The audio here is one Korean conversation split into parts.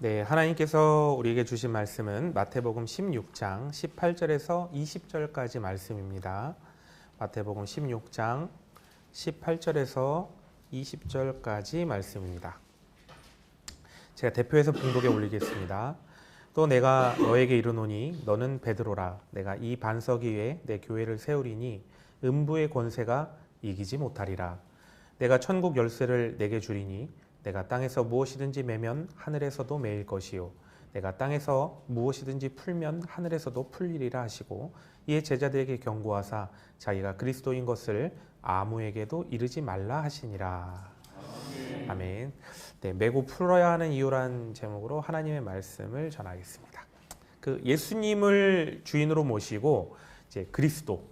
네, 하나님께서 우리에게 주신 말씀은 마태복음 16장 18절에서 20절까지 말씀입니다. 마태복음 16장 18절에서 20절까지 말씀입니다. 제가 대표해서 봉독에 올리겠습니다. 또 내가 너에게 이르노니 너는 베드로라. 내가 이 반석 위에 내 교회를 세우리니 음부의 권세가 이기지 못하리라. 내가 천국 열쇠를 내게 주리니 내가 땅에서 무엇이든지 매면 하늘에서도 매일 것이요 내가 땅에서 무엇이든지 풀면 하늘에서도 풀리리라 하시고 이에 제자들에게 경고하사 자기가 그리스도인 것을 아무에게도 이르지 말라 하시니라. 아멘. 네, 매고 풀어야 하는 이유란 제목으로 하나님의 말씀을 전하겠습니다. 예수님을 주인으로 모시고 이제 그리스도,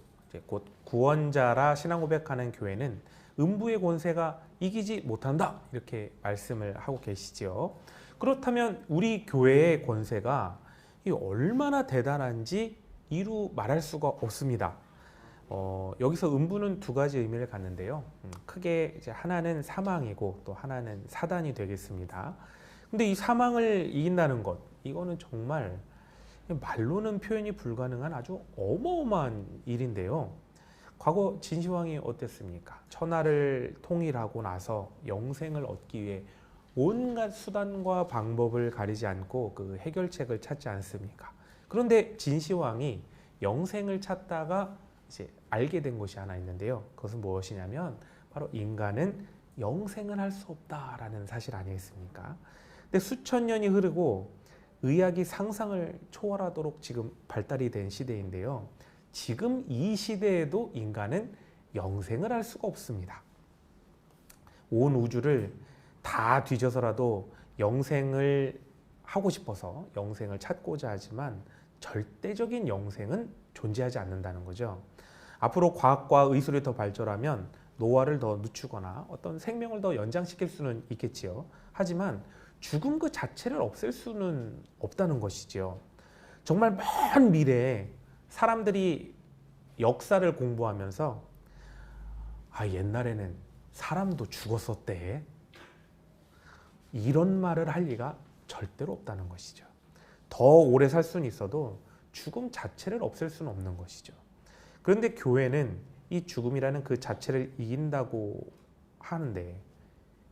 곧 구원자라 신앙 고백하는 교회는 음부의 권세가 이기지 못한다, 이렇게 말씀을 하고 계시죠. 그렇다면 우리 교회의 권세가 얼마나 대단한지 이루 말할 수가 없습니다. 여기서 음부는 두 가지 의미를 갖는데요. 크게 이제 하나는 사망이고 또 하나는 사단이 되겠습니다. 근데 이 사망을 이긴다는 것, 이거는 정말 말로는 표현이 불가능한 아주 어마어마한 일인데요. 과거 진시황이 어땠습니까? 천하를 통일하고 나서 영생을 얻기 위해 온갖 수단과 방법을 가리지 않고 그 해결책을 찾지 않습니까? 그런데 진시황이 영생을 찾다가 이제 알게 된 것이 하나 있는데요. 그것은 무엇이냐면 바로 인간은 영생을 할 수 없다라는 사실 아니겠습니까? 근데 수천 년이 흐르고 의학이 상상을 초월하도록 지금 발달이 된 시대인데요. 지금 이 시대에도 인간은 영생을 할 수가 없습니다. 온 우주를 다 뒤져서라도 영생을 하고 싶어서 영생을 찾고자 하지만 절대적인 영생은 존재하지 않는다는 거죠. 앞으로 과학과 의술이 더 발전하면 노화를 더 늦추거나 어떤 생명을 더 연장시킬 수는 있겠지요. 하지만 죽음 그 자체를 없앨 수는 없다는 것이지요. 정말 먼 미래에 사람들이 역사를 공부하면서 옛날에는 사람도 죽었었대, 이런 말을 할 리가 절대로 없다는 것이죠. 더 오래 살 수는 있어도 죽음 자체를 없앨 수는 없는 것이죠. 그런데 교회는 이 죽음이라는 그 자체를 이긴다고 하는데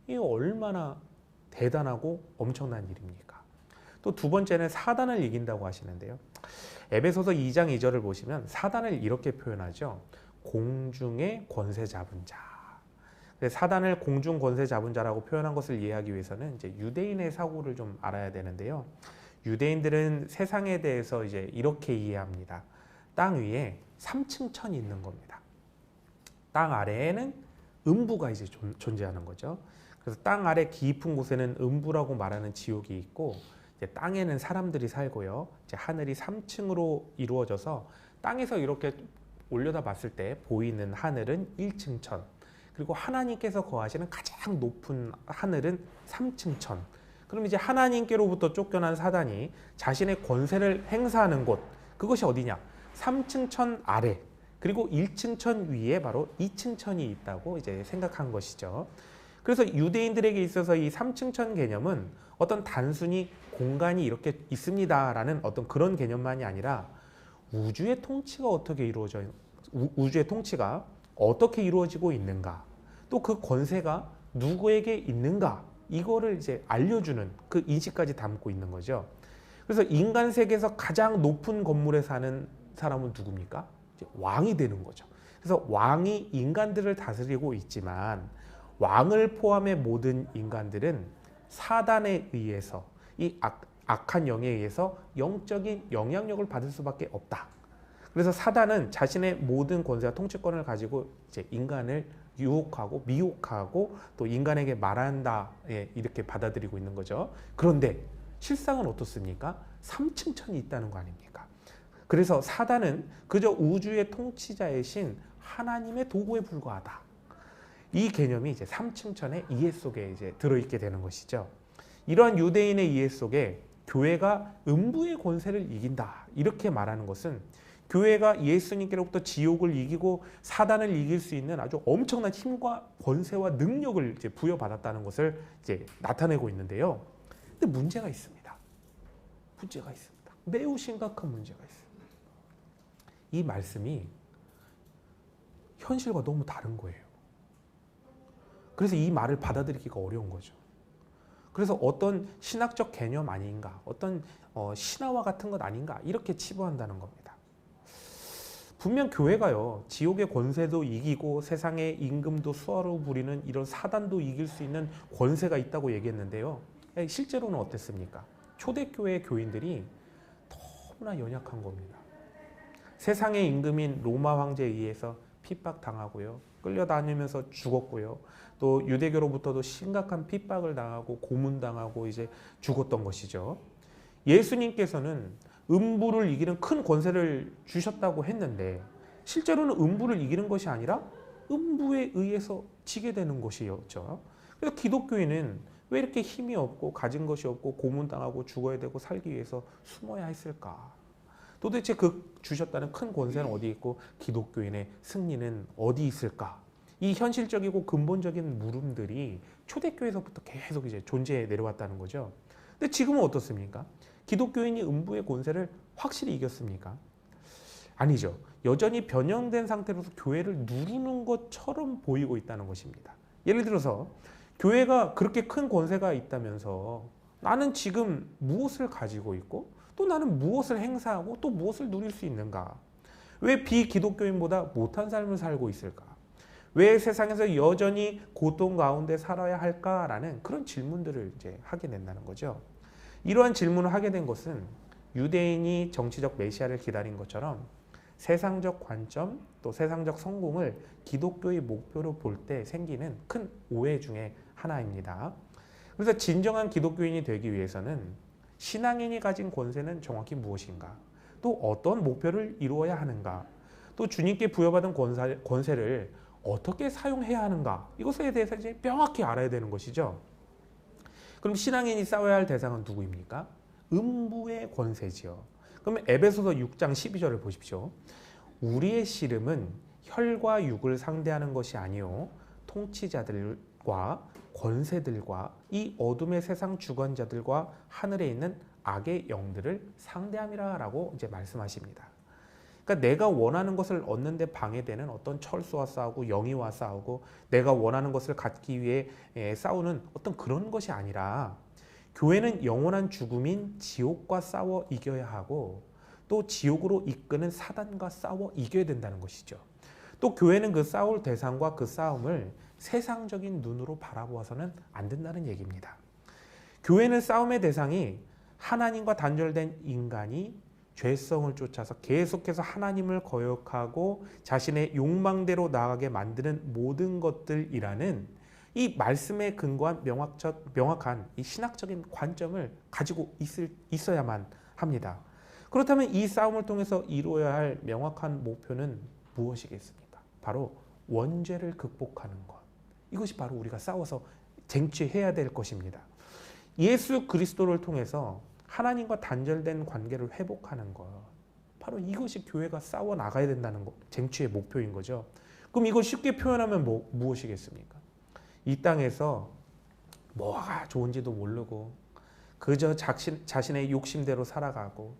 이게 얼마나 대단하고 엄청난 일입니까? 또 두 번째는 사단을 이긴다고 하시는데요. 에베소서 2장 2절을 보시면 사단을 이렇게 표현하죠. 공중의 권세 잡은 자. 사단을 공중 권세 잡은 자라고 표현한 것을 이해하기 위해서는 이제 유대인의 사고를 좀 알아야 되는데요. 유대인들은 세상에 대해서 이제 이렇게 이해합니다. 땅 위에 3층 천이 있는 겁니다. 땅 아래에는 음부가 이제 존재하는 거죠. 그래서 땅 아래 깊은 곳에는 음부라고 말하는 지옥이 있고, 이제 땅에는 사람들이 살고요. 이제 하늘이 3층으로 이루어져서 땅에서 이렇게 올려다 봤을 때 보이는 하늘은 1층 천, 그리고 하나님께서 거하시는 가장 높은 하늘은 3층 천. 그럼 이제 하나님께로부터 쫓겨난 사단이 자신의 권세를 행사하는 곳, 그것이 어디냐? 3층 천 아래, 그리고 1층 천 위에 바로 2층 천이 있다고 이제 생각한 것이죠. 그래서 유대인들에게 있어서 이 3층 천 개념은 어떤 단순히 공간이 이렇게 있습니다라는 어떤 그런 개념만이 아니라 우주의 통치가 어떻게 이루어지고 있는가, 또 그 권세가 누구에게 있는가, 이거를 이제 알려주는 그 인식까지 담고 있는 거죠. 그래서 인간 세계에서 가장 높은 건물에 사는 사람은 누굽니까? 이제 왕이 되는 거죠. 그래서 왕이 인간들을 다스리고 있지만 왕을 포함해 모든 인간들은 사단에 의해서, 이 악한 영에 의해서 영적인 영향력을 받을 수밖에 없다. 그래서 사단은 자신의 모든 권세와 통치권을 가지고 이제 인간을 유혹하고 미혹하고 또 인간에게 말한다, 이렇게 받아들이고 있는 거죠. 그런데 실상은 어떻습니까? 3층 천이 있다는 거 아닙니까? 그래서 사단은 그저 우주의 통치자이신 하나님의 도구에 불과하다. 이 개념이 이제 3층 천의 이해 속에 이제 들어있게 되는 것이죠. 이러한 유대인의 이해 속에 교회가 음부의 권세를 이긴다, 이렇게 말하는 것은 교회가 예수님께로부터 지옥을 이기고 사단을 이길 수 있는 아주 엄청난 힘과 권세와 능력을 이제 부여받았다는 것을 이제 나타내고 있는데요. 근데 문제가 있습니다. 문제가 있습니다. 매우 심각한 문제가 있어요. 이 말씀이 현실과 너무 다른 거예요. 그래서 이 말을 받아들이기가 어려운 거죠. 그래서 어떤 신학적 개념 아닌가, 어떤 신화와 같은 것 아닌가 이렇게 치부한다는 겁니다. 분명 교회가요, 지옥의 권세도 이기고 세상의 임금도 수하로 부리는 이런 사단도 이길 수 있는 권세가 있다고 얘기했는데요. 실제로는 어땠습니까? 초대교회 교인들이 너무나 연약한 겁니다. 세상의 임금인 로마 황제에 의해서 핍박당하고요. 끌려다니면서 죽었고요. 또 유대교로부터도 심각한 핍박을 당하고 고문당하고 이제 죽었던 것이죠. 예수님께서는 음부를 이기는 큰 권세를 주셨다고 했는데 실제로는 음부를 이기는 것이 아니라 음부에 의해서 지게 되는 것이었죠. 그래서 기독교인은 왜 이렇게 힘이 없고 가진 것이 없고 고문당하고 죽어야 되고 살기 위해서 숨어야 했을까? 도대체 그 주셨다는 큰 권세는 어디 있고 기독교인의 승리는 어디 있을까? 이 현실적이고 근본적인 물음들이 초대교회에서부터 계속 이제 존재해 내려왔다는 거죠. 근데 지금은 어떻습니까? 기독교인이 음부의 권세를 확실히 이겼습니까? 아니죠. 여전히 변형된 상태로서 교회를 누르는 것처럼 보이고 있다는 것입니다. 예를 들어서 교회가 그렇게 큰 권세가 있다면서 나는 지금 무엇을 가지고 있고 또 나는 무엇을 행사하고 또 무엇을 누릴 수 있는가? 왜 비기독교인보다 못한 삶을 살고 있을까? 왜 세상에서 여전히 고통 가운데 살아야 할까라는 그런 질문들을 이제 하게 된다는 거죠. 이러한 질문을 하게 된 것은 유대인이 정치적 메시아를 기다린 것처럼 세상적 관점 또 세상적 성공을 기독교의 목표로 볼 때 생기는 큰 오해 중에 하나입니다. 그래서 진정한 기독교인이 되기 위해서는 신앙인이 가진 권세는 정확히 무엇인가? 또 어떤 목표를 이루어야 하는가? 또 주님께 부여받은 권세를 어떻게 사용해야 하는가? 이것에 대해서 이제 명확히 알아야 되는 것이죠. 그럼 신앙인이 싸워야 할 대상은 누구입니까? 음부의 권세지요. 그러면 에베소서 6장 12절을 보십시오. 우리의 씨름은 혈과 육을 상대하는 것이 아니요 통치자들과 권세들과 이 어둠의 세상 주관자들과 하늘에 있는 악의 영들을 상대함이라 라고 이제 말씀하십니다. 그러니까 내가 원하는 것을 얻는 데 방해되는 어떤 철수와 싸우고 영이와 싸우고 내가 원하는 것을 갖기 위해 싸우는 어떤 그런 것이 아니라 교회는 영원한 죽음인 지옥과 싸워 이겨야 하고 또 지옥으로 이끄는 사단과 싸워 이겨야 된다는 것이죠. 또 교회는 그 싸울 대상과 그 싸움을 세상적인 눈으로 바라보아서는 안 된다는 얘기입니다. 교회는 싸움의 대상이 하나님과 단절된 인간이 죄성을 쫓아서 계속해서 하나님을 거역하고 자신의 욕망대로 나아가게 만드는 모든 것들이라는 이 말씀에 근거한 명확한 이 신학적인 관점을 가지고 있어야만 합니다. 그렇다면 이 싸움을 통해서 이루어야 할 명확한 목표는 무엇이겠습니까? 바로 원죄를 극복하는 것. 이것이 바로 우리가 싸워서 쟁취해야 될 것입니다. 예수 그리스도를 통해서 하나님과 단절된 관계를 회복하는 것. 바로 이것이 교회가 싸워 나가야 된다는 것, 쟁취의 목표인 거죠. 그럼 이걸 쉽게 표현하면 무엇이겠습니까? 이 땅에서 뭐가 좋은지도 모르고 그저 자신의 욕심대로 살아가고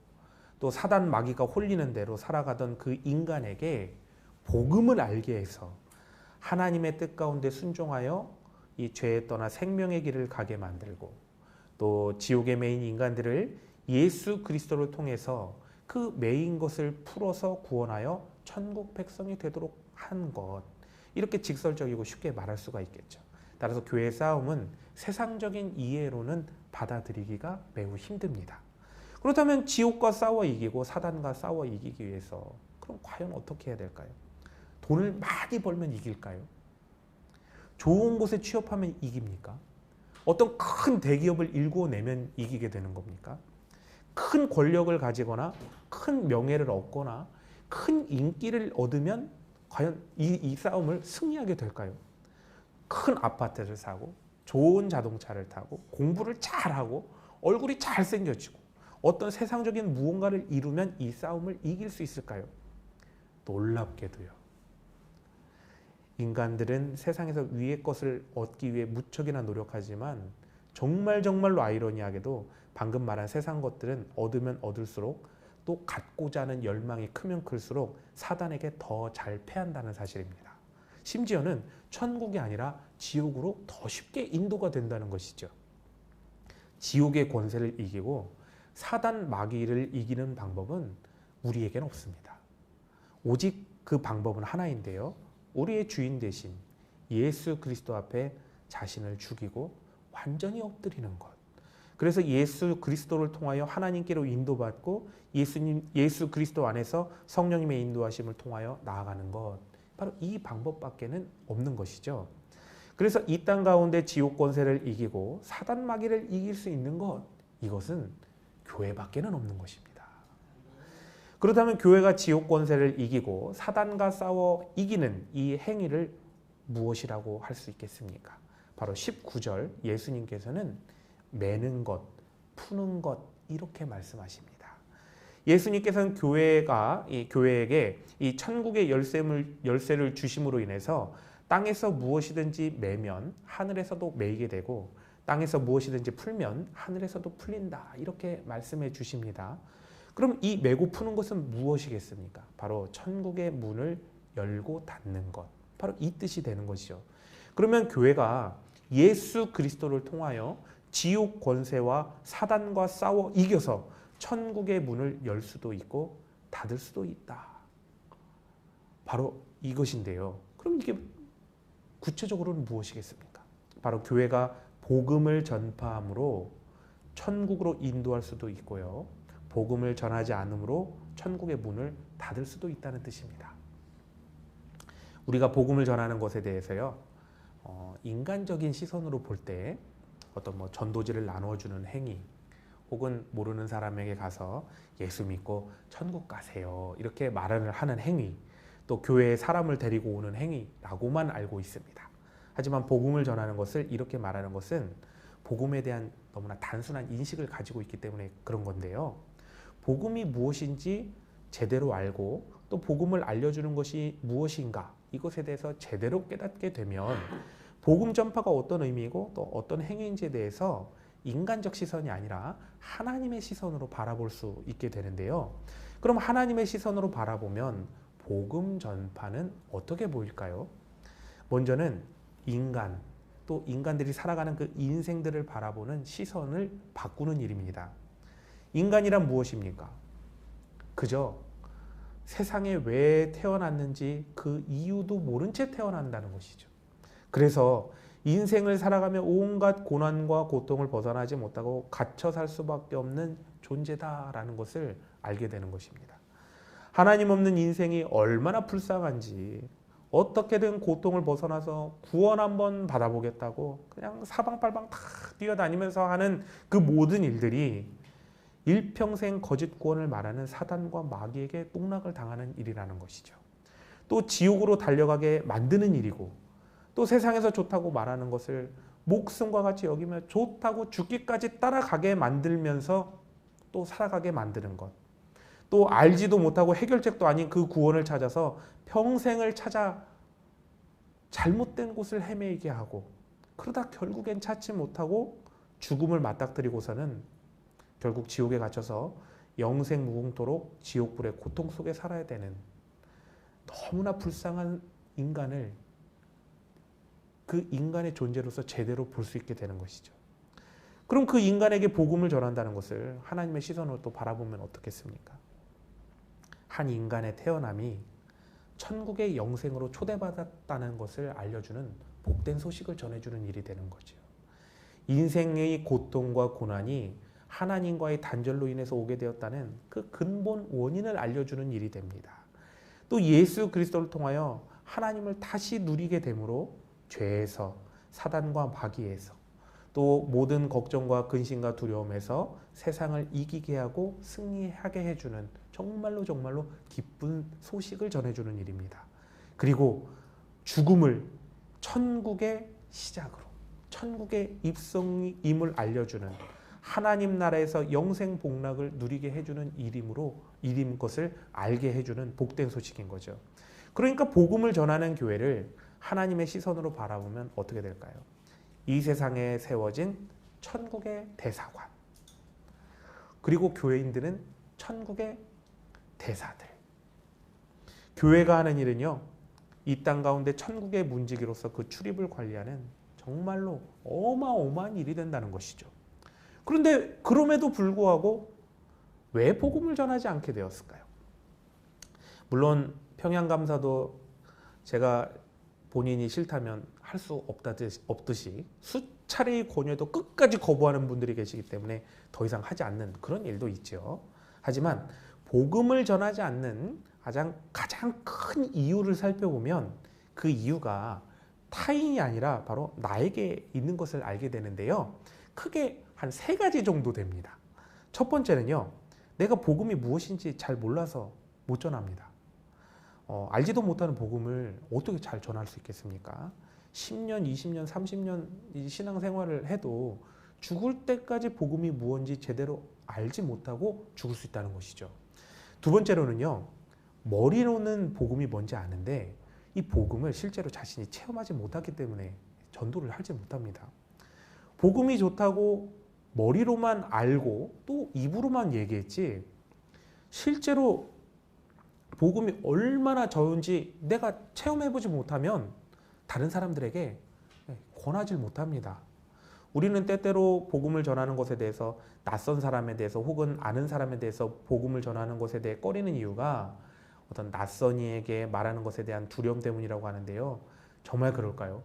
또 사단 마귀가 홀리는 대로 살아가던 그 인간에게 복음을 알게 해서 하나님의 뜻 가운데 순종하여 이 죄에 떠나 생명의 길을 가게 만들고 또 지옥에 매인 인간들을 예수 그리스도를 통해서 그 매인 것을 풀어서 구원하여 천국 백성이 되도록 한 것. 이렇게 직설적이고 쉽게 말할 수가 있겠죠. 따라서 교회의 싸움은 세상적인 이해로는 받아들이기가 매우 힘듭니다. 그렇다면 지옥과 싸워 이기고 사단과 싸워 이기기 위해서 그럼 과연 어떻게 해야 될까요? 돈을 많이 벌면 이길까요? 좋은 곳에 취업하면 이깁니까? 어떤 큰 대기업을 일궈내면 이기게 되는 겁니까? 큰 권력을 가지거나 큰 명예를 얻거나 큰 인기를 얻으면 과연 이 싸움을 승리하게 될까요? 큰 아파트를 사고 좋은 자동차를 타고 공부를 잘하고 얼굴이 잘생겨지고 어떤 세상적인 무언가를 이루면 이 싸움을 이길 수 있을까요? 놀랍게도요. 인간들은 세상에서 위의 것을 얻기 위해 무척이나 노력하지만 정말로 아이러니하게도 방금 말한 세상 것들은 얻으면 얻을수록 또 갖고자 하는 열망이 크면 클수록 사단에게 더 잘 패한다는 사실입니다. 심지어는 천국이 아니라 지옥으로 더 쉽게 인도가 된다는 것이죠. 지옥의 권세를 이기고 사단 마귀를 이기는 방법은 우리에겐 없습니다. 오직 그 방법은 하나인데요. 우리의 주인 대신 예수 그리스도 앞에 자신을 죽이고 완전히 엎드리는 것. 그래서 예수 그리스도를 통하여 하나님께로 인도받고 예수 그리스도 안에서 성령님의 인도하심을 통하여 나아가는 것. 바로 이 방법밖에는 없는 것이죠. 그래서 이 땅 가운데 지옥 권세를 이기고 사단 마귀를 이길 수 있는 것, 이것은 교회밖에는 없는 것입니다. 그렇다면 교회가 지옥 권세를 이기고 사단과 싸워 이기는 이 행위를 무엇이라고 할 수 있겠습니까? 바로 19절 예수님께서는 매는 것, 푸는 것 이렇게 말씀하십니다. 예수님께서는 교회에게 이 천국의 열쇠를 주심으로 인해서 땅에서 무엇이든지 매면 하늘에서도 매이게 되고 땅에서 무엇이든지 풀면 하늘에서도 풀린다. 이렇게 말씀해 주십니다. 그럼 이 매고 푸는 것은 무엇이겠습니까? 바로 천국의 문을 열고 닫는 것. 바로 이 뜻이 되는 것이죠. 그러면 교회가 예수 그리스도를 통하여 지옥 권세와 사단과 싸워 이겨서 천국의 문을 열 수도 있고 닫을 수도 있다. 바로 이것인데요. 그럼 이게 구체적으로는 무엇이겠습니까? 바로 교회가 복음을 전파함으로 천국으로 인도할 수도 있고요. 복음을 전하지 않으므로 천국의 문을 닫을 수도 있다는 뜻입니다. 우리가 복음을 전하는 것에 대해서요, 인간적인 시선으로 볼 때 어떤 전도지를 나누어주는 행위, 혹은 모르는 사람에게 가서 예수 믿고 천국 가세요 이렇게 말을 하는 행위, 또 교회에 사람을 데리고 오는 행위라고만 알고 있습니다. 하지만 복음을 전하는 것을 이렇게 말하는 것은 복음에 대한 너무나 단순한 인식을 가지고 있기 때문에 그런 건데요. 복음이 무엇인지 제대로 알고 또 복음을 알려주는 것이 무엇인가 이것에 대해서 제대로 깨닫게 되면 복음 전파가 어떤 의미이고 또 어떤 행위인지에 대해서 인간적 시선이 아니라 하나님의 시선으로 바라볼 수 있게 되는데요. 그럼 하나님의 시선으로 바라보면 복음 전파는 어떻게 보일까요? 먼저는 인간, 또 인간들이 살아가는 그 인생들을 바라보는 시선을 바꾸는 일입니다. 인간이란 무엇입니까? 그저 세상에 왜 태어났는지 그 이유도 모른 채 태어난다는 것이죠. 그래서 인생을 살아가며 온갖 고난과 고통을 벗어나지 못하고 갇혀 살 수밖에 없는 존재다라는 것을 알게 되는 것입니다. 하나님 없는 인생이 얼마나 불쌍한지, 어떻게든 고통을 벗어나서 구원 한번 받아보겠다고 그냥 사방팔방 다 뛰어다니면서 하는 그 모든 일들이 일평생 거짓 구원을 말하는 사단과 마귀에게 똥락을 당하는 일이라는 것이죠. 또 지옥으로 달려가게 만드는 일이고, 또 세상에서 좋다고 말하는 것을 목숨과 같이 여기며 좋다고 죽기까지 따라가게 만들면서 또 살아가게 만드는 것. 또 알지도 못하고 해결책도 아닌 그 구원을 찾아서 평생을 찾아 잘못된 곳을 헤매게 하고, 그러다 결국엔 찾지 못하고 죽음을 맞닥뜨리고서는 결국 지옥에 갇혀서 영생 무궁토록 지옥불의 고통 속에 살아야 되는 너무나 불쌍한 인간을 그 인간의 존재로서 제대로 볼 수 있게 되는 것이죠. 그럼 그 인간에게 복음을 전한다는 것을 하나님의 시선으로 또 바라보면 어떻겠습니까? 한 인간의 태어남이 천국의 영생으로 초대받았다는 것을 알려주는 복된 소식을 전해주는 일이 되는 거죠. 인생의 고통과 고난이 하나님과의 단절로 인해서 오게 되었다는 그 근본 원인을 알려주는 일이 됩니다. 또 예수 그리스도를 통하여 하나님을 다시 누리게 되므로 죄에서, 사단과 마귀에서, 또 모든 걱정과 근심과 두려움에서 세상을 이기게 하고 승리하게 해주는 정말로 기쁜 소식을 전해주는 일입니다. 그리고 죽음을 천국의 시작으로, 천국의 입성임을 알려주는, 하나님 나라에서 영생 복락을 누리게 해주는 일인 것을 알게 해주는 복된 소식인 거죠. 그러니까 복음을 전하는 교회를 하나님의 시선으로 바라보면 어떻게 될까요? 이 세상에 세워진 천국의 대사관, 그리고 교회인들은 천국의 대사들. 교회가 하는 일은요, 이 땅 가운데 천국의 문지기로서 그 출입을 관리하는 정말로 어마어마한 일이 된다는 것이죠. 그런데 그럼에도 불구하고 왜 복음을 전하지 않게 되었을까요? 물론 평양감사도 제가 본인이 싫다면 할 수 없듯이 수차례의 권유에도 끝까지 거부하는 분들이 계시기 때문에 더 이상 하지 않는 그런 일도 있죠. 하지만 복음을 전하지 않는 가장 큰 이유를 살펴보면 그 이유가 타인이 아니라 바로 나에게 있는 것을 알게 되는데요. 크게 한 3가지 정도 됩니다. 첫 번째는요, 내가 복음이 무엇인지 잘 몰라서 못 전합니다. 알지도 못하는 복음을 어떻게 잘 전할 수 있겠습니까? 10년, 20년, 30년 신앙생활을 해도 죽을 때까지 복음이 무엇인지 제대로 알지 못하고 죽을 수 있다는 것이죠. 두 번째로는요, 머리로는 복음이 뭔지 아는데 이 복음을 실제로 자신이 체험하지 못하기 때문에 전도를 하지 못합니다. 복음이 좋다고 머리로만 알고 또 입으로만 얘기했지 실제로 복음이 얼마나 좋은지 내가 체험해보지 못하면 다른 사람들에게 권하지 못합니다. 우리는 때때로 복음을 전하는 것에 대해서 낯선 사람에 대해서 혹은 아는 사람에 대해서 복음을 전하는 것에 대해 꺼리는 이유가 어떤 낯선 이에게 말하는 것에 대한 두려움 때문이라고 하는데요. 정말 그럴까요?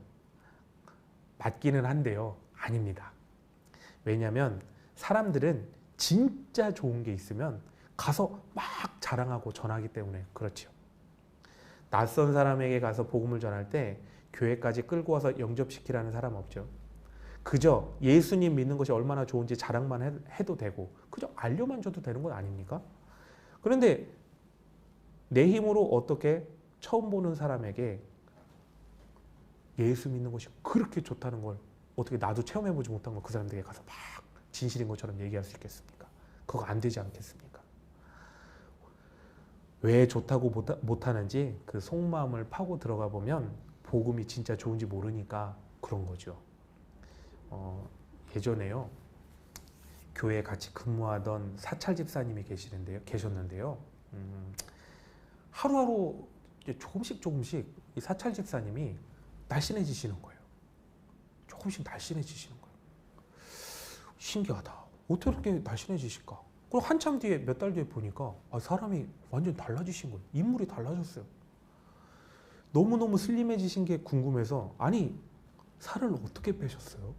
맞기는 한데요. 아닙니다. 왜냐하면 사람들은 진짜 좋은 게 있으면 가서 막 자랑하고 전하기 때문에 그렇죠. 낯선 사람에게 가서 복음을 전할 때 교회까지 끌고 와서 영접시키라는 사람 없죠. 그저 예수님 믿는 것이 얼마나 좋은지 자랑만 해도 되고 그저 알려만 줘도 되는 건 아닙니까? 그런데 내 힘으로 어떻게 처음 보는 사람에게 예수 믿는 것이 그렇게 좋다는 걸 어떻게 나도 체험해보지 못한 걸 그 사람들에게 가서 막 진실인 것처럼 얘기할 수 있겠습니까? 그거 안 되지 않겠습니까? 왜 좋다고 못하는지 그 속마음을 파고 들어가 보면 복음이 진짜 좋은지 모르니까 그런 거죠. 예전에요. 교회에 같이 근무하던 사찰 집사님이 계셨는데요. 하루하루 이제 조금씩 이 사찰 집사님이 날씬해지시는 거예요. 조금씩 날씬해지시는 거예요. 신기하다. 어떻게 그렇게 날씬해지실까? 그리고 한참 뒤에 몇 달 뒤에 보니까 사람이 완전 달라지신 거예요. 인물이 달라졌어요. 너무너무 슬림해지신 게 궁금해서 아니 살을 어떻게 빼셨어요?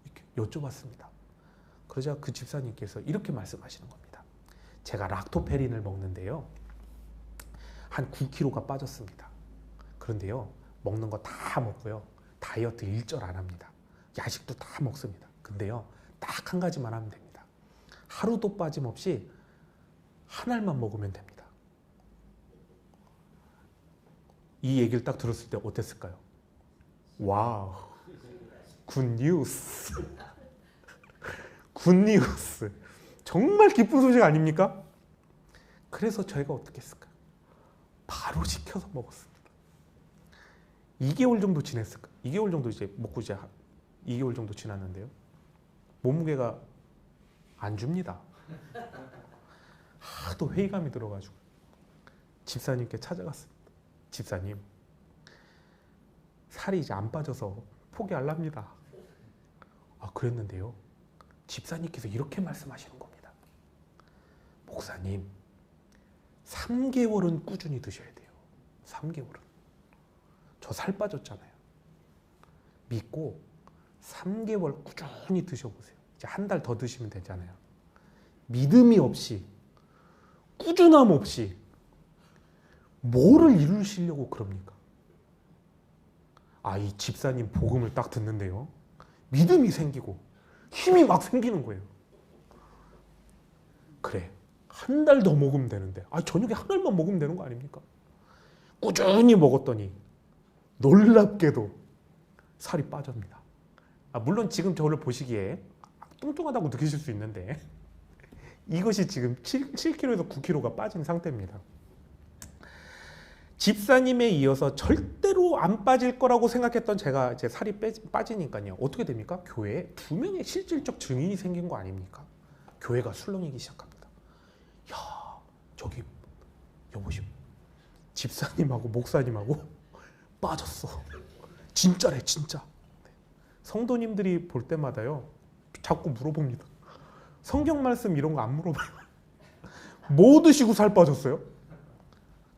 이렇게 여쭤봤습니다. 그러자 그 집사님께서 이렇게 말씀하시는 겁니다. 제가 락토페린을 먹는데요. 한 9kg가 빠졌습니다. 그런데요. 먹는 거 다 먹고요. 다이어트 일절 안 합니다. 야식도 다 먹습니다. 근데요. 딱 한 가지만 하면 됩니다. 하루도 빠짐없이 한 알만 먹으면 됩니다. 이 얘기를 딱 들었을 때 어땠을까요? 와우, 굿 뉴스. 굿 뉴스. 정말 기쁜 소식 아닙니까? 그래서 저희가 어떻게 했을까요? 바로 시켜서 먹었습니다. 2개월 정도 지냈을까? 2개월 정도 이제 먹고 이제 2개월 정도 지났는데요. 몸무게가 안 줍니다. 하도 회의감이 들어가지고 집사님께 찾아갔습니다. 집사님, 살이 이제 안 빠져서 포기하랍니다. 그랬는데요. 집사님께서 이렇게 말씀하시는 겁니다. 목사님, 3개월은 꾸준히 드셔야 돼요. 3개월은. 저 살 빠졌잖아요. 믿고 3개월 꾸준히 드셔보세요. 이제 한 달 더 드시면 되잖아요. 믿음이 없이, 꾸준함 없이 뭐를 이루시려고 그럽니까? 이 집사님 복음을 딱 듣는데요. 믿음이 생기고 힘이 막 생기는 거예요. 그래, 한 달 더 먹으면 되는데 저녁에 한 알만 먹으면 되는 거 아닙니까? 꾸준히 먹었더니 놀랍게도 살이 빠집니다. 물론 지금 저를 보시기에 뚱뚱하다고 느끼실 수 있는데 이것이 지금 7kg에서 9kg가 빠진 상태입니다. 집사님에 이어서 절대로 안 빠질 거라고 생각했던 제가 이제 살이 빠지니까요. 어떻게 됩니까? 교회에 2명의 실질적 증인이 생긴 거 아닙니까? 교회가 술렁이기 시작합니다. 야, 저기 여보시오. 집사님하고 목사님하고 빠졌어. 진짜래, 진짜. 성도님들이 볼 때마다요. 자꾸 물어봅니다. 성경 말씀 이런 거 안 물어봐요. 뭐 드시고 살 빠졌어요?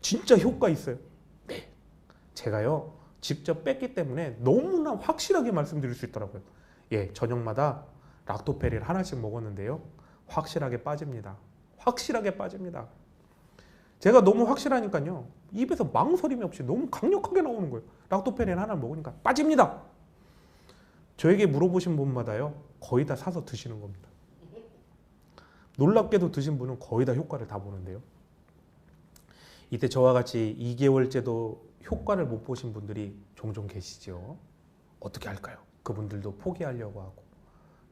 진짜 효과 있어요. 네. 제가요, 직접 뺐기 때문에 너무나 확실하게 말씀드릴 수 있더라고요. 예, 저녁마다 락토페리를 하나씩 먹었는데요. 확실하게 빠집니다. 확실하게 빠집니다. 제가 너무 확실하니까요. 입에서 망설임이 없이 너무 강력하게 나오는 거예요. 락토페린 하나를 먹으니까 빠집니다. 저에게 물어보신 분마다요. 거의 다 사서 드시는 겁니다. 놀랍게도 드신 분은 거의 다 효과를 다 보는데요. 이때 저와 같이 2개월째도 효과를 못 보신 분들이 종종 계시죠. 어떻게 할까요? 그분들도 포기하려고 하고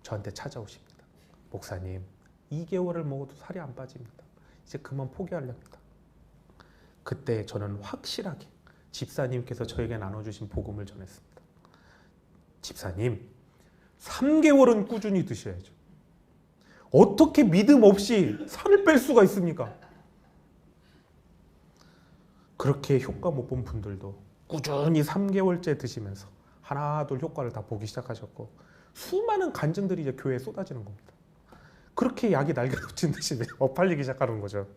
저한테 찾아오십니다. 목사님, 2개월을 먹어도 살이 안 빠집니다. 이제 그만 포기하렵니다. 그때 저는 확실하게 집사님께서 저에게 나눠주신 복음을 전했습니다. 집사님, 3개월은 꾸준히 드셔야죠. 어떻게 믿음 없이 살을 뺄 수가 있습니까? 그렇게 효과 못 본 분들도 꾸준히 3개월째 드시면서 하나둘 효과를 다 보기 시작하셨고 수많은 간증들이 이제 교회에 쏟아지는 겁니다. 그렇게 약이 날개 덮친 듯이 엇팔리기 시작하는 거죠.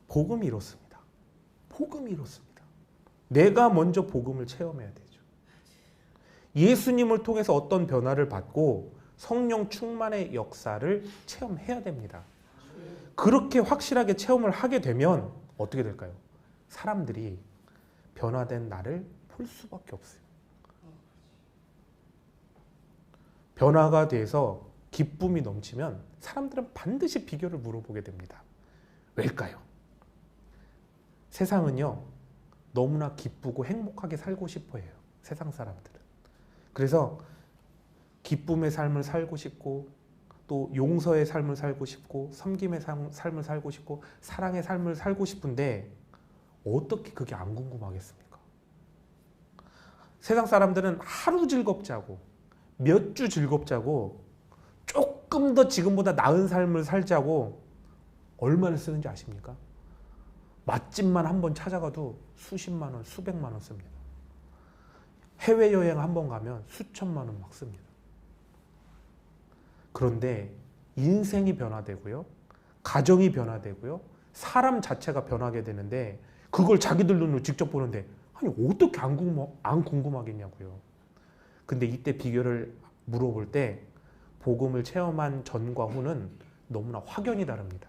복음이 이렇습니다. 복음이 이렇습니다. 내가 먼저 복음을 체험해야 되죠. 예수님을 통해서 어떤 변화를 받고 성령 충만의 역사를 체험해야 됩니다. 그렇게 확실하게 체험을 하게 되면 어떻게 될까요? 사람들이 변화된 나를 볼 수밖에 없어요. 변화가 돼서 기쁨이 넘치면 사람들은 반드시 비결을 물어보게 됩니다. 왜일까요? 세상은요, 너무나 기쁘고 행복하게 살고 싶어 해요. 세상 사람들은. 그래서 기쁨의 삶을 살고 싶고 또 용서의 삶을 살고 싶고 섬김의 삶을 살고 싶고 사랑의 삶을 살고 싶은데 어떻게 그게 안 궁금하겠습니까? 세상 사람들은 하루 즐겁자고 몇 주 즐겁자고 조금 더 지금보다 나은 삶을 살자고 얼마를 쓰는지 아십니까? 맛집만 한 번 찾아가도 수십만 원, 수백만 원 씁니다. 해외여행 한 번 가면 수천만 원 막 씁니다. 그런데 인생이 변화되고요. 가정이 변화되고요. 사람 자체가 변하게 되는데 그걸 자기들 눈으로 직접 보는데 아니 어떻게 안 궁금하겠냐고요. 근데 이때 비결을 물어볼 때 복음을 체험한 전과 후는 너무나 확연히 다릅니다.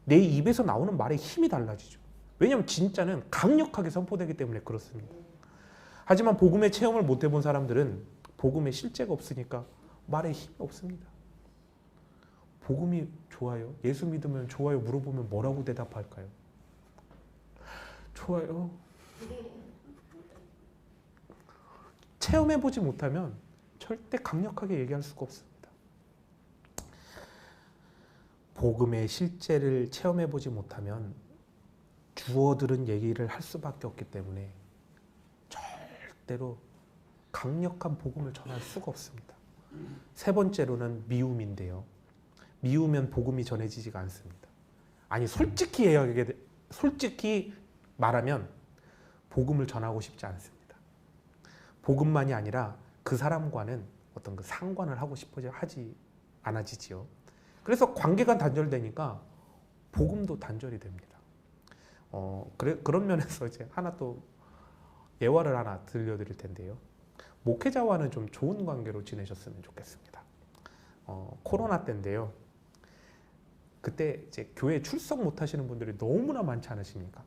내 입에서 나오는 말의 힘이 달라지죠. 왜냐하면 진짜는 강력하게 선포되기 때문에 그렇습니다. 하지만 복음의 체험을 못 해본 사람들은 복음의 실제가 없으니까 말에 힘이 없습니다. 복음이 좋아요? 예수 믿으면 좋아요? 물어보면 뭐라고 대답할까요? 좋아요. 체험해보지 못하면 절대 강력하게 얘기할 수가 없습니다. 복음의 실제를 체험해보지 못하면 주워 들은 얘기를 할 수밖에 없기 때문에 절대로 강력한 복음을 전할 수가 없습니다. 세 번째로는 미움인데요. 미우면 복음이 전해지지가 않습니다. 아니 솔직히 말하면 복음을 전하고 싶지 않습니다. 복음만이 아니라 그 사람과는 어떤 그 상관을 하고 싶어지 하지 않아지지요. 그래서 관계가 단절되니까 복음도 단절이 됩니다. 그런 면에서 이제 하나 또 예화를 하나 들려드릴 텐데요. 목회자와는 좀 좋은 관계로 지내셨으면 좋겠습니다. 코로나 때인데요. 그때 이제 교회 출석 못 하시는 분들이 너무나 많지 않으십니까?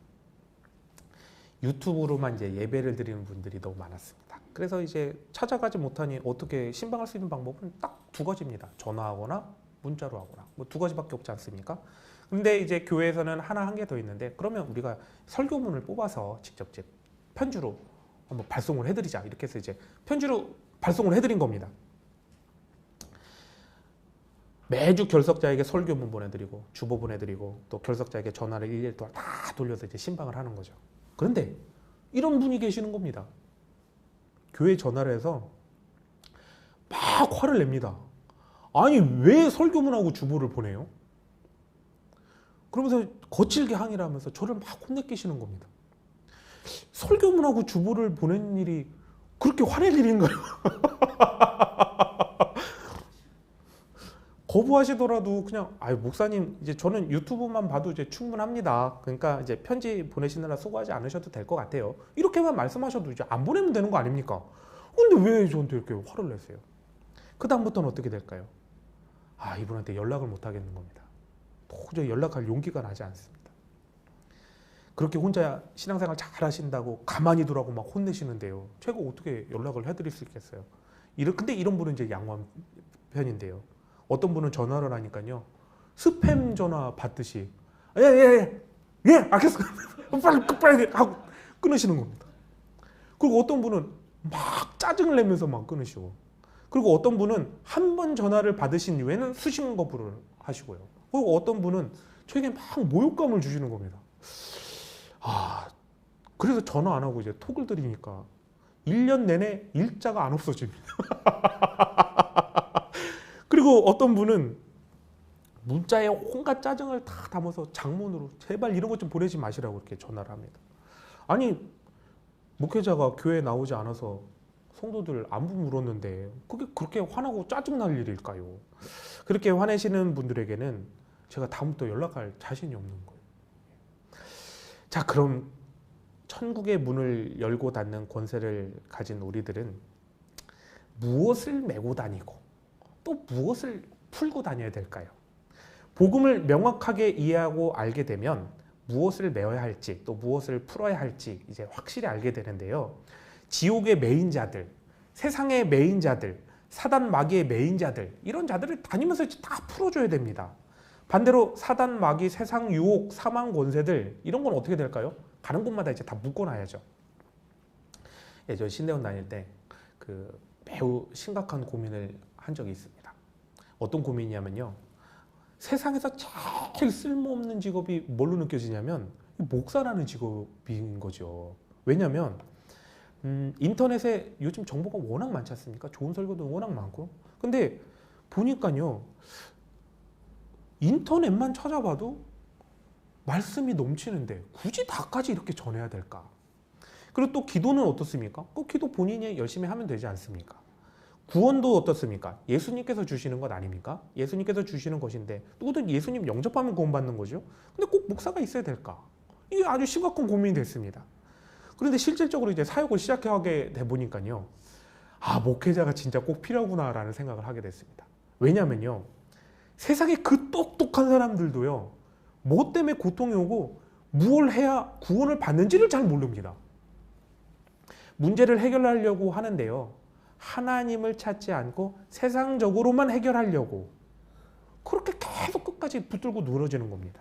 유튜브로만 이제 예배를 드리는 분들이 너무 많았습니다. 그래서 이제 찾아가지 못하니 어떻게 신방할 수 있는 방법은 딱 두 가지입니다. 전화하거나 문자로 하거나 뭐 두 가지밖에 없지 않습니까? 근데 이제 교회에서는 한 개 더 있는데 그러면 우리가 설교문을 뽑아서 직접 이제 편지로 한번 발송을 해드리자 이렇게 해서 이제 편지로 발송을 해드린 겁니다. 매주 결석자에게 설교문 보내드리고 주보 보내드리고 또 결석자에게 전화를 일일이 다 돌려서 이제 신방을 하는 거죠. 그런데 이런 분이 계시는 겁니다. 교회 전화를 해서 막 화를 냅니다. 아니 왜 설교문하고 주보를 보내요? 그러면서 거칠게 항의를 하면서 저를 막 혼내키시는 겁니다. 설교문하고 주보를 보내는 일이 그렇게 화낼 일인가요? 거부하시더라도 그냥 아유 목사님 이제 저는 유튜브만 봐도 이제 충분합니다. 그러니까 이제 편지 보내시느라 수고하지 않으셔도 될 것 같아요. 이렇게만 말씀하셔도 이제 안 보내면 되는 거 아닙니까? 근데 왜 저한테 이렇게 화를 내세요? 그 다음부터는 어떻게 될까요? 아 이분한테 연락을 못 하겠는 겁니다. 도저히 연락할 용기가 나지 않습니다. 그렇게 혼자 신앙생활 잘 하신다고 가만히 두라고 막 혼내시는데요. 제가 어떻게 연락을 해드릴 수 있겠어요? 근데 이런 분은 이제 양호한 편인데요. 어떤 분은 전화를 하니까요. 스팸 전화 받듯이 예, 알겠어요. 빨리 하고 끊으시는 겁니다. 그리고 어떤 분은 막 짜증을 내면서 막 끊으시고 그리고 어떤 분은 한 번 전화를 받으신 이후에는 수신 거부를 하시고요. 그리고 어떤 분은 저에게 막 모욕감을 주시는 겁니다. 아, 그래서 전화 안 하고 이제 톡을 드리니까 1년 내내 일자가 안 없어집니다. 그리고 어떤 분은 문자에 온갖 짜증을 다 담아서 장문으로 제발 이런 것 좀 보내지 마시라고 이렇게 전화를 합니다. 아니 목회자가 교회에 나오지 않아서 성도들 안부 물었는데 그게 그렇게 화나고 짜증날 일일까요? 그렇게 화내시는 분들에게는 제가 다음부터 연락할 자신이 없는 거예요. 자, 그럼 천국의 문을 열고 닫는 권세를 가진 우리들은 무엇을 메고 다니고 또 무엇을 풀고 다녀야 될까요? 복음을 명확하게 이해하고 알게 되면 무엇을 메어야 할지 또 무엇을 풀어야 할지 이제 확실히 알게 되는데요. 지옥의 메인자들, 세상의 메인자들, 사단 마귀의 메인자들 이런 자들을 다니면서 다 풀어줘야 됩니다. 반대로 사단 마귀, 세상 유혹, 사망 권세들 이런 건 어떻게 될까요? 가는 곳마다 이제 다 묶어놔야죠. 예전 신대원 다닐 때 그 매우 심각한 고민을 한 적이 있습니다. 어떤 고민이냐면요. 세상에서 제일 쓸모없는 직업이 뭘로 느껴지냐면 목사라는 직업인 거죠. 왜냐하면 인터넷에 요즘 정보가 워낙 많지 않습니까? 좋은 설교도 워낙 많고. 근데 보니까요. 인터넷만 찾아봐도 말씀이 넘치는데 굳이 다까지 이렇게 전해야 될까? 그리고 또 기도는 어떻습니까? 그 기도 본인이 열심히 하면 되지 않습니까? 구원도 어떻습니까? 예수님께서 주시는 것 아닙니까? 예수님께서 주시는 것인데 누구든 예수님 영접하면 구원받는 거죠. 근데 꼭 목사가 있어야 될까? 이게 아주 심각한 고민이 됐습니다. 그런데 실질적으로 이제 사역을 시작하게 돼 보니까요. 아, 목회자가 진짜 꼭 필요하구나라는 생각을 하게 됐습니다. 왜냐면요. 세상에 그 똑똑한 사람들도요. 뭐 때문에 고통이 오고 무엇을 해야 구원을 받는지를 잘 모릅니다. 문제를 해결하려고 하는데요. 하나님을 찾지 않고 세상적으로만 해결하려고 그렇게 계속 끝까지 붙들고 늘어지는 겁니다.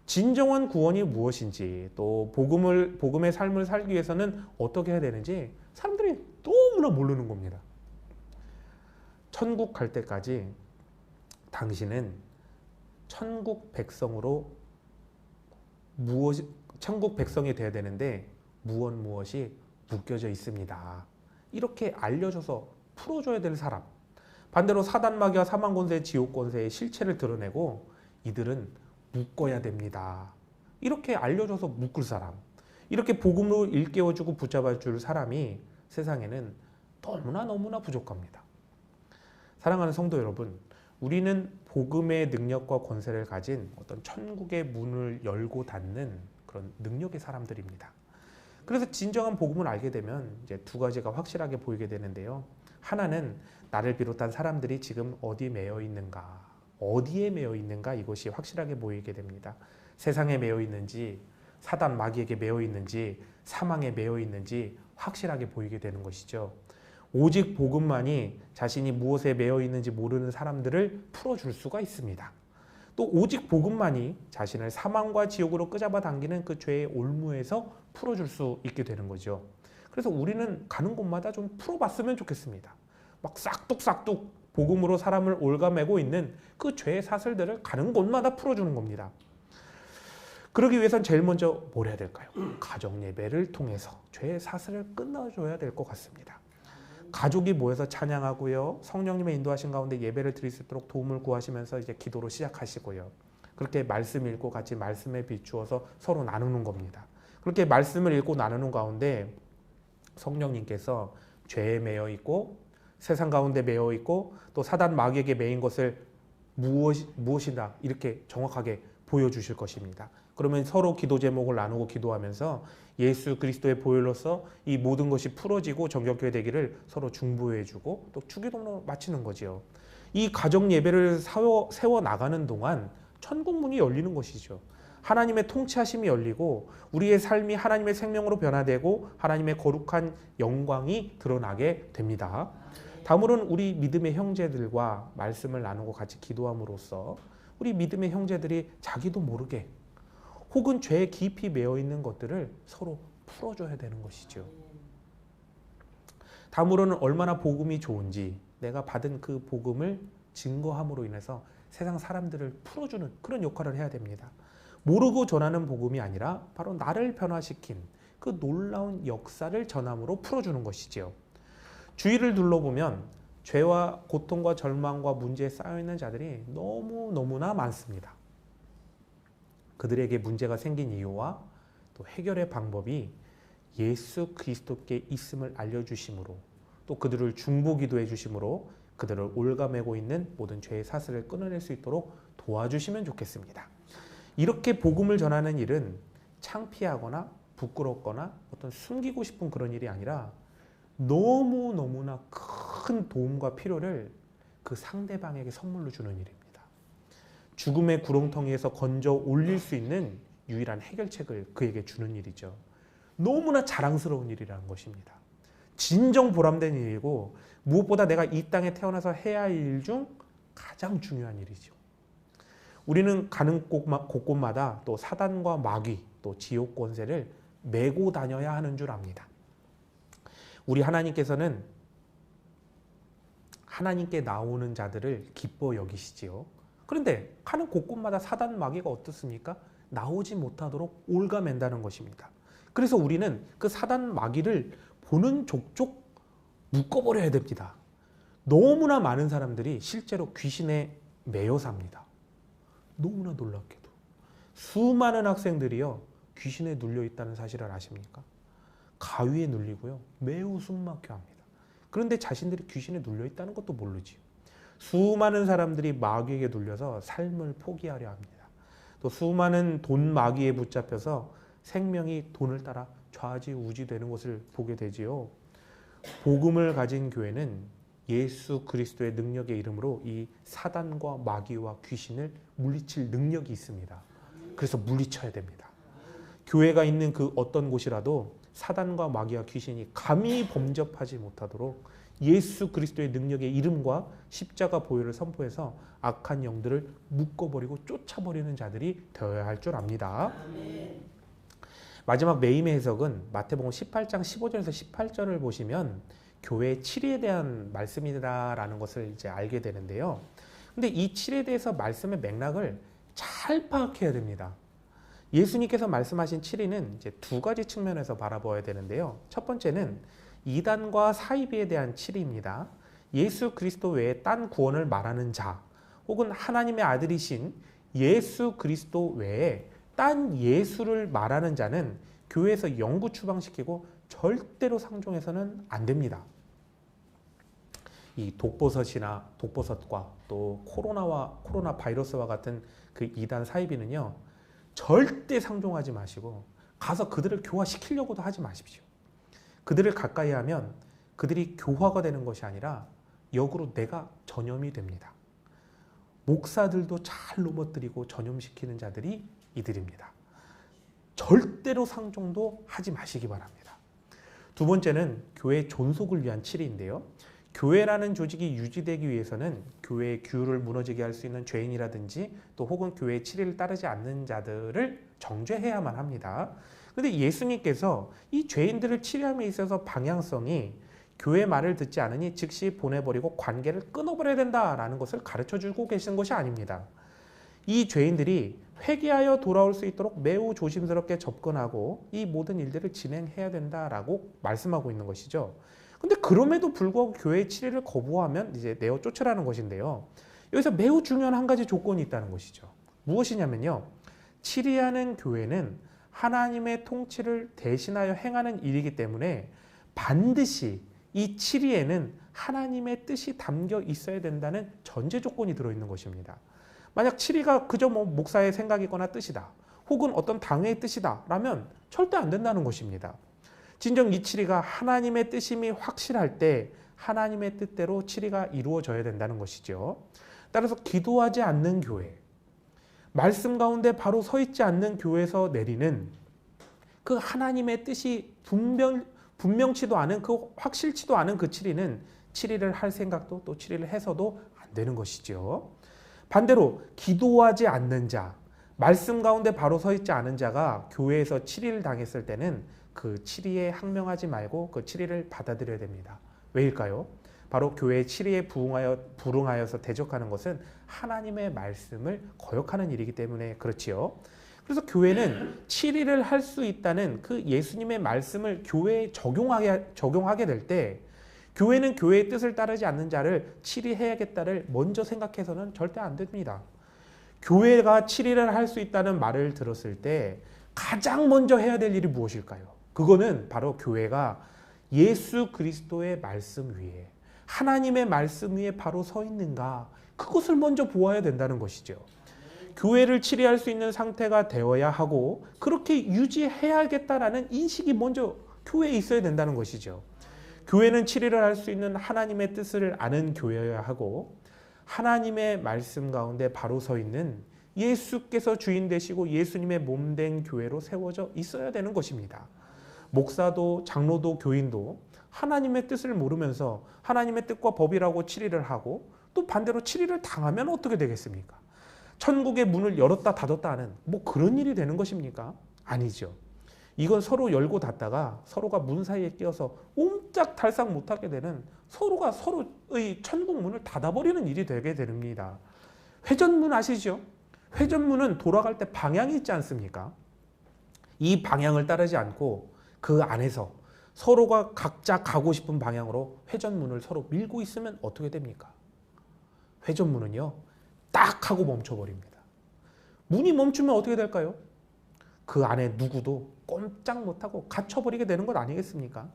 진정한 구원이 무엇인지 또 복음의 삶을 살기 위해서는 어떻게 해야 되는지 사람들이 너무나 모르는 겁니다. 천국 갈 때까지 당신은 천국 백성으로 천국 백성이 돼야 되는데 무엇이 묶여져 있습니다. 이렇게 알려줘서 풀어줘야 될 사람. 반대로 사단 마귀와 사망 권세, 지옥 권세의 실체를 드러내고 이들은 묶어야 됩니다. 이렇게 알려줘서 묶을 사람. 이렇게 복음으로 일깨워주고 붙잡아줄 사람이 세상에는 너무나 부족합니다. 사랑하는 성도 여러분, 우리는 복음의 능력과 권세를 가진 어떤 천국의 문을 열고 닫는 그런 능력의 사람들입니다. 그래서 진정한 복음을 알게 되면 이제 두 가지가 확실하게 보이게 되는데요. 하나는 나를 비롯한 사람들이 지금 어디에 매여 있는가 이것이 확실하게 보이게 됩니다. 세상에 매여 있는지 사단 마귀에게 매여 있는지 사망에 매여 있는지 확실하게 보이게 되는 것이죠. 오직 복음만이 자신이 무엇에 매여 있는지 모르는 사람들을 풀어줄 수가 있습니다. 또 오직 복음만이 자신을 사망과 지옥으로 끄잡아 당기는 그 죄의 올무에서 풀어줄 수 있게 되는 거죠. 그래서 우리는 가는 곳마다 좀 풀어봤으면 좋겠습니다. 막 싹둑싹둑 복음으로 사람을 올가매고 있는 그 죄의 사슬들을 가는 곳마다 풀어주는 겁니다. 그러기 위해선 제일 먼저 뭘 해야 될까요? 가정 예배를 통해서 죄의 사슬을 끊어줘야 될 것 같습니다. 가족이 모여서 찬양하고요. 성령님의 인도하신 가운데 예배를 드릴 수 있도록 도움을 구하시면서 이제 기도로 시작하시고요. 그렇게 말씀 읽고 같이 말씀에 비추어서 서로 나누는 겁니다. 그렇게 말씀을 읽고 나누는 가운데 성령님께서 죄에 매여 있고 세상 가운데 매여 있고 또 사단 마귀에게 매인 것을 무엇이다 이렇게 정확하게 보여주실 것입니다. 그러면 서로 기도 제목을 나누고 기도하면서 예수 그리스도의 보혈로서 이 모든 것이 풀어지고 정결케 되기를 서로 중보해주고 또 주기도로 마치는 거지요. 이 가정 예배를 세워 나가는 동안 천국 문이 열리는 것이죠. 하나님의 통치하심이 열리고 우리의 삶이 하나님의 생명으로 변화되고 하나님의 거룩한 영광이 드러나게 됩니다. 다음으로는 우리 믿음의 형제들과 말씀을 나누고 같이 기도함으로써 우리 믿음의 형제들이 자기도 모르게 혹은 죄에 깊이 매여 있는 것들을 서로 풀어줘야 되는 것이죠. 다음으로는 얼마나 복음이 좋은지 내가 받은 그 복음을 증거함으로 인해서 세상 사람들을 풀어주는 그런 역할을 해야 됩니다. 모르고 전하는 복음이 아니라 바로 나를 변화시킨 그 놀라운 역사를 전함으로 풀어주는 것이지요. 주위를 둘러보면 죄와 고통과 절망과 문제에 쌓여있는 자들이 너무나 많습니다. 그들에게 문제가 생긴 이유와 또 해결의 방법이 예수 그리스도께 있음을 알려주심으로 또 그들을 중보기도해 주심으로 그들을 올가매고 있는 모든 죄의 사슬을 끊어낼 수 있도록 도와주시면 좋겠습니다. 이렇게 복음을 전하는 일은 창피하거나 부끄럽거나 어떤 숨기고 싶은 그런 일이 아니라 너무나 큰 도움과 필요를 그 상대방에게 선물로 주는 일입니다. 죽음의 구렁텅이에서 건져 올릴 수 있는 유일한 해결책을 그에게 주는 일이죠. 너무나 자랑스러운 일이라는 것입니다. 진정 보람된 일이고 무엇보다 내가 이 땅에 태어나서 해야 할 일 중 가장 중요한 일이죠. 우리는 가는 곳곳마다 또 사단과 마귀 또 지옥 권세를 메고 다녀야 하는 줄 압니다. 우리 하나님께서는 하나님께 나오는 자들을 기뻐 여기시지요. 그런데 가는 곳곳마다 사단 마귀가 어떻습니까? 나오지 못하도록 올가맨다는 것입니다. 그래서 우리는 그 사단 마귀를 보는 족족 묶어버려야 됩니다. 너무나 많은 사람들이 실제로 귀신에 매여 삽니다. 너무나 놀랍게도 수많은 학생들이요 귀신에 눌려 있다는 사실을 아십니까? 가위에 눌리고요 매우 숨막혀 합니다. 그런데 자신들이 귀신에 눌려 있다는 것도 모르지요. 수많은 사람들이 마귀에게 눌려서 삶을 포기하려 합니다. 또 수많은 돈 마귀에 붙잡혀서 생명이 돈을 따라 좌지우지 되는 것을 보게 되지요. 복음을 가진 교회는 예수 그리스도의 능력의 이름으로 이 사단과 마귀와 귀신을 물리칠 능력이 있습니다. 그래서 물리쳐야 됩니다. 교회가 있는 그 어떤 곳이라도 사단과 마귀와 귀신이 감히 범접하지 못하도록 예수 그리스도의 능력의 이름과 십자가 보혈을 선포해서 악한 영들을 묶어버리고 쫓아버리는 자들이 되어야 할 줄 압니다. 마지막 메임의 해석은 마태복음 18장 15절에서 18절을 보시면 교회의 7위에 대한 말씀이다라는 것을 이제 알게 되는데요. 근데 이 7위에 대해서 말씀의 맥락을 잘 파악해야 됩니다. 예수님께서 말씀하신 7위는 이제 두 가지 측면에서 바라봐야 되는데요. 첫 번째는 이단과 사이비에 대한 7위입니다. 예수 그리스도 외에 딴 구원을 말하는 자 혹은 하나님의 아들이신 예수 그리스도 외에 딴 예수를 말하는 자는 교회에서 영구 추방시키고 절대로 상종해서는 안 됩니다. 이 독버섯과 또 코로나 바이러스와 같은 그 이단 사이비는요 절대 상종하지 마시고 가서 그들을 교화시키려고도 하지 마십시오. 그들을 가까이 하면 그들이 교화가 되는 것이 아니라 역으로 내가 전염이 됩니다. 목사들도 잘 넘어뜨리고 전염시키는 자들이 이들입니다. 절대로 상종도 하지 마시기 바랍니다. 두 번째는 교회 존속을 위한 7위인데요. 교회라는 조직이 유지되기 위해서는 교회의 규율을 무너지게 할 수 있는 죄인이라든지 또 혹은 교회의 7위를 따르지 않는 자들을 정죄해야만 합니다. 그런데 예수님께서 이 죄인들을 치료함에 있어서 방향성이 교회 말을 듣지 않으니 즉시 보내버리고 관계를 끊어버려야 된다라는 것을 가르쳐주고 계시는 것이 아닙니다. 이 죄인들이 회개하여 돌아올 수 있도록 매우 조심스럽게 접근하고 이 모든 일들을 진행해야 된다라고 말씀하고 있는 것이죠. 근데 그럼에도 불구하고 교회의 치리를 거부하면 이제 내어 쫓으라는 것인데요. 여기서 매우 중요한 한 가지 조건이 있다는 것이죠. 무엇이냐면요. 치리하는 교회는 하나님의 통치를 대신하여 행하는 일이기 때문에 반드시 이 치리에는 하나님의 뜻이 담겨 있어야 된다는 전제 조건이 들어있는 것입니다. 만약 치리가 그저 목사의 생각이거나 뜻이다, 혹은 어떤 당회의 뜻이다 라면 절대 안 된다는 것입니다. 진정 이 치리가 하나님의 뜻임이 확실할 때 하나님의 뜻대로 치리가 이루어져야 된다는 것이죠. 따라서 기도하지 않는 교회, 말씀 가운데 바로 서 있지 않는 교회에서 내리는 그 하나님의 뜻이 분명치도 않은, 그 확실치도 않은 그 치리는 치리를 할 생각도 또 치리를 해서도 안 되는 것이죠. 반대로 기도하지 않는 자, 말씀 가운데 바로 서 있지 않은 자가 교회에서 치리를 당했을 때는 그 치리에 항명하지 말고 그 치리를 받아들여야 됩니다. 왜일까요? 바로 교회의 치리에 불응하여서 대적하는 것은 하나님의 말씀을 거역하는 일이기 때문에 그렇지요. 그래서 교회는 치리를 할 수 있다는 그 예수님의 말씀을 교회에 적용하게 될 때 교회는 교회의 뜻을 따르지 않는 자를 치리해야겠다를 먼저 생각해서는 절대 안 됩니다. 교회가 치리를 할 수 있다는 말을 들었을 때 가장 먼저 해야 될 일이 무엇일까요? 그거는 바로 교회가 예수 그리스도의 말씀 위에, 하나님의 말씀 위에 바로 서 있는가, 그것을 먼저 보아야 된다는 것이죠. 교회를 치리할 수 있는 상태가 되어야 하고 그렇게 유지해야겠다라는 인식이 먼저 교회에 있어야 된다는 것이죠. 교회는 치리를 할 수 있는 하나님의 뜻을 아는 교회여야 하고 하나님의 말씀 가운데 바로 서 있는 예수께서 주인 되시고 예수님의 몸된 교회로 세워져 있어야 되는 것입니다. 목사도 장로도 교인도 하나님의 뜻을 모르면서 하나님의 뜻과 법이라고 치리를 하고 또 반대로 치리를 당하면 어떻게 되겠습니까? 천국의 문을 열었다 닫았다 하는 그런 일이 되는 것입니까? 아니죠. 이건 서로 열고 닫다가 서로가 문 사이에 끼어서 옴짝달싹 못하게 되는, 서로가 서로의 천국 문을 닫아버리는 일이 되게 됩니다. 회전문 아시죠? 회전문은 돌아갈 때 방향이 있지 않습니까? 이 방향을 따르지 않고 그 안에서 서로가 각자 가고 싶은 방향으로 회전문을 서로 밀고 있으면 어떻게 됩니까? 회전문은요, 딱 하고 멈춰버립니다. 문이 멈추면 어떻게 될까요? 그 안에 누구도 꼼짝 못하고 갇혀버리게 되는 것 아니겠습니까?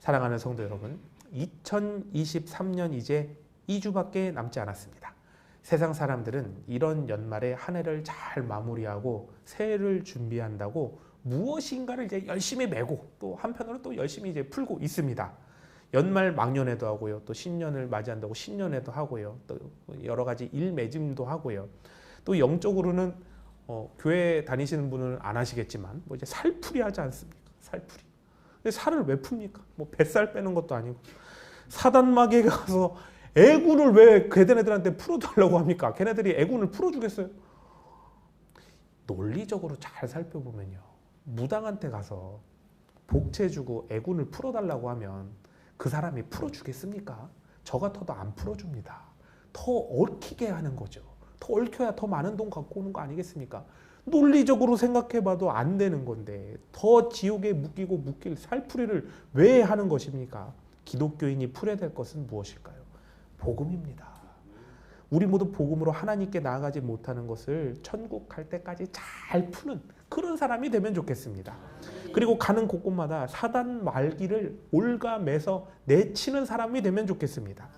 사랑하는 성도 여러분, 2023년 이제 2주밖에 남지 않았습니다. 세상 사람들은 이런 연말에 한 해를 잘 마무리하고 새해를 준비한다고 무엇인가를 이제 열심히 메고 또 한편으로 또 열심히 이제 풀고 있습니다. 연말 막년회도 하고요, 또 신년을 맞이한다고 신년회도 하고요, 또 여러 가지 일매짐도 하고요. 또 영적으로는 교회 다니시는 분은 안 하시겠지만 이제 살풀이 하지 않습니까? 살풀이. 근데 살을 왜 풉니까? 뱃살 빼는 것도 아니고 사단마귀에 가서 애군을 왜 걔네들한테 풀어달라고 합니까? 걔네들이 애군을 풀어주겠어요? 논리적으로 잘 살펴보면요, 무당한테 가서 복채주고 애군을 풀어달라고 하면 그 사람이 풀어주겠습니까? 저 같아도 안 풀어줍니다. 더 얽히게 하는 거죠. 더 얽혀야 더 많은 돈 갖고 오는 거 아니겠습니까? 논리적으로 생각해봐도 안 되는 건데 더 지옥에 묶일 살풀이를 왜 하는 것입니까? 기독교인이 풀어야 될 것은 무엇일까요? 복음입니다. 우리 모두 복음으로 하나님께 나아가지 못하는 것을 천국 갈 때까지 잘 푸는 그런 사람이 되면 좋겠습니다. 그리고 가는 곳곳마다 사단 말기를 올가매서 내치는 사람이 되면 좋겠습니다.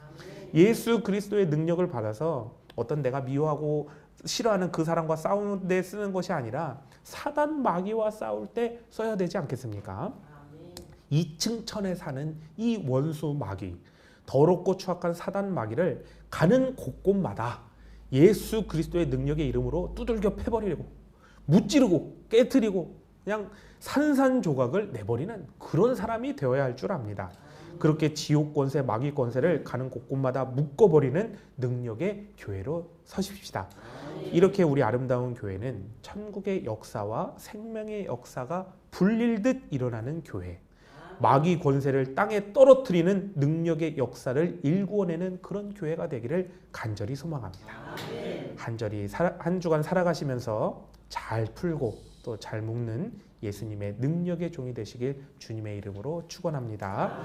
예수 그리스도의 능력을 받아서 어떤 내가 미워하고 싫어하는 그 사람과 싸우는 데 쓰는 것이 아니라 사단 마귀와 싸울 때 써야 되지 않겠습니까? 2층 천에 사는 이 원수 마귀, 더럽고 추악한 사단 마귀를 가는 곳곳마다 예수 그리스도의 능력의 이름으로 두들겨 패버리고 무찌르고 깨트리고 그냥 산산조각을 내버리는 그런 사람이 되어야 할 줄 압니다. 그렇게 지옥 권세, 마귀 권세를 가는 곳곳마다 묶어버리는 능력의 교회로 서십시다. 이렇게 우리 아름다운 교회는 천국의 역사와 생명의 역사가 불릴듯 일어나는 교회, 마귀 권세를 땅에 떨어뜨리는 능력의 역사를 일구어내는 그런 교회가 되기를 간절히 소망합니다. 한 주간 살아가시면서 잘 풀고 또 잘 묶는 예수님의 능력의 종이 되시길 주님의 이름으로 축원합니다.